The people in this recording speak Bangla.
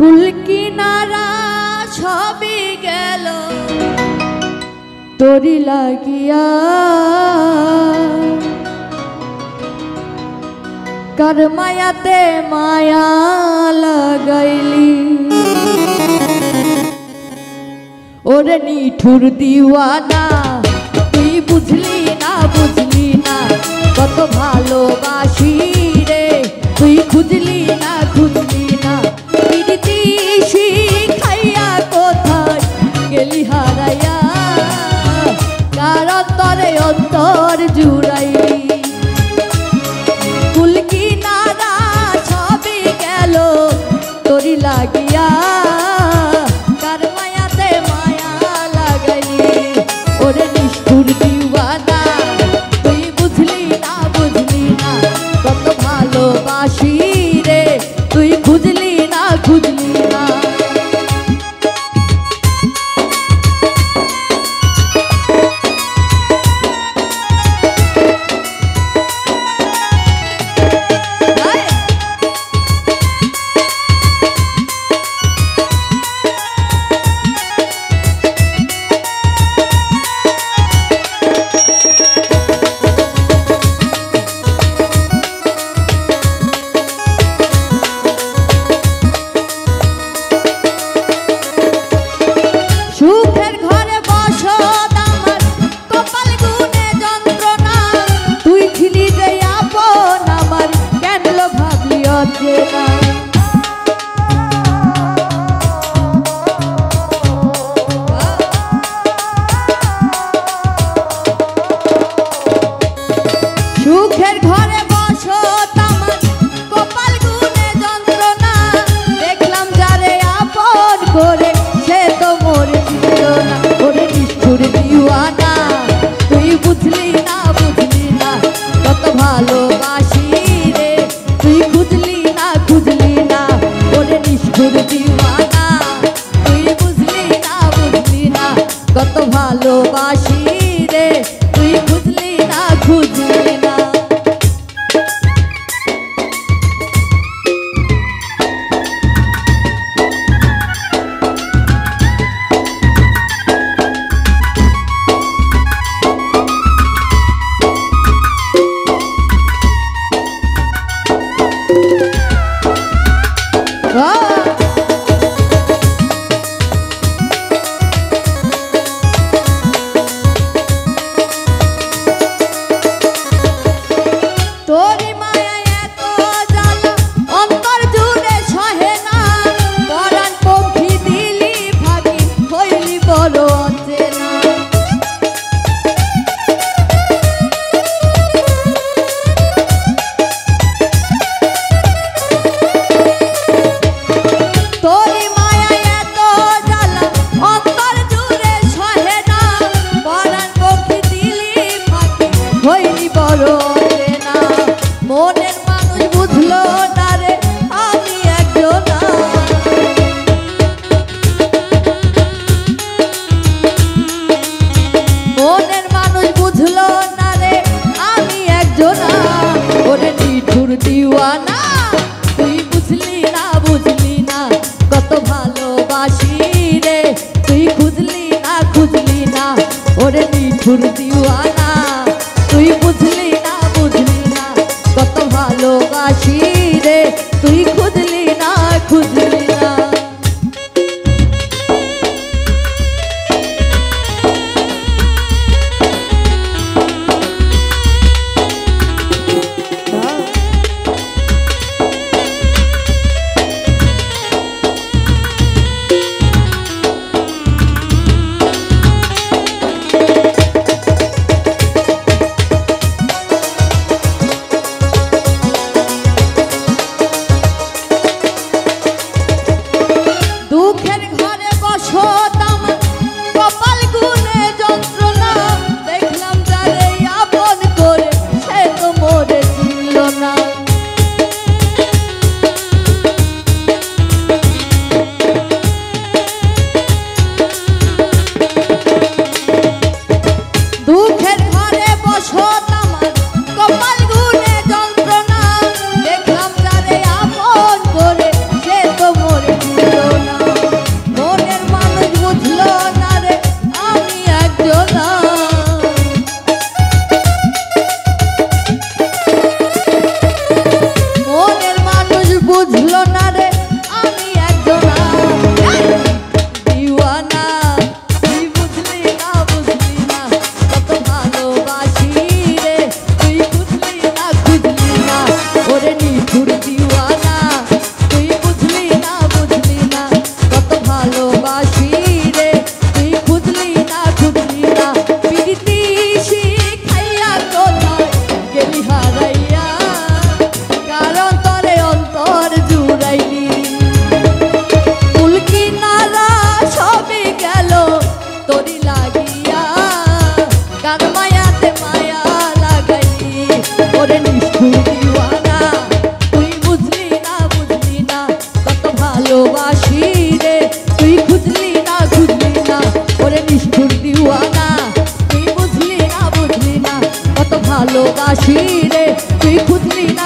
কুল কিনারা ছবি গেল তোরি লাগিয়া, কার মায়াতে মায়া লাগাইলি। ওরে নিঠুর দিওয়ানা তুই বুঝলি না বুঝলি না কত ভালোবাসি রে, তুই খুঁজলি না খুঁজলি না প্রীতি শিখাইয়া কোথায় গেলি হারাইয়া, কার অন্তরে অন্তর জুড়াইলি। কুল কিনারা ছবি গেল তোরি লাগিয়া, কার মায়াতে মায়া লাগাইলি। ওরে নিষ্ঠুর দিওয়ানা তুই বুঝলি না বুঝলি না কত ভালোবাসি রে, তুই খুঁজলি না খুঁজলি না। সুখের ঘরে বসত আমার কপাল গুনে যন্ত্রণা, তুই ছিলি যে আপন আমার কেন লো ভাবলি অচেনা। সুখের ঘরে বসত আমার কপাল গুনে যন্ত্রণা, দেখলাম যারে আপন করে সে তো মোর ছিল না। ওরে নিষ্ঠুর দিওয়ানা তুই বুঝলি না বুঝলি না কত ভালোবাসি রে, তুই খুঁজলি না খুঁজলি না। ওরে নিষ্ঠুর দিওয়ানা তুই বুঝলি না বুঝলি না কত ভালোবাসি রে, তুই খুঁজলি না খুঁজলি না। তোরি মায়া এত জ্বালা অন্তর জুড়ে সহে না, পরাণ পক্ষী দিলি ভাগি হইলি বড় অচেনা। তোরি মায়া এত জ্বালা অন্তর জুড়ে সহে না, পরাণ পক্ষী দিলি ভাগি হইলি বড় অচেনা। মনের মানুষ বুঝলো না রে আমি একজনা, মনের মানুষ বুঝলো না রে আমি একজনা। ওরে নিঠুর দিওয়ানা তুই বুঝলি না বুঝলি না কত ভালোবাসি রে, তুই খুঁজলি না খুঁজলি না। ওরে নিঠুর দিওয়ানা তুই বুঝলি না বুঝলি না কত ভালোবাসি রে, তুই খুঁজলি না খুঁজলি না। বুঝলো না রে আমি একজনা দিওয়ানা তুই বুঝলি না কত ভালোবাসি রে তুই বুঝলি না ওরে নিঠুর দিওয়ানা তুই বুঝলি না কত ভালোবাসি রে তুই বুঝলি না প্রীতি শিখাইয়া কোথায় গেলি হারাইয়া কারণ তরে অন্তর জুড়াইলি ফুল কিনারা সবই গেল তোরি লাগিয়া কার মায়াতে মায়া লাগাইলি ওরে নিষ্ঠুর দিওয়ানা তুই বুঝলি না কত ভালোবাসি রে তুই বুঝলি না ওরে নিষ্ঠুর দিওয়ানা তুই বুঝলি না কত ভালোবাসি রে তুই বুঝলি না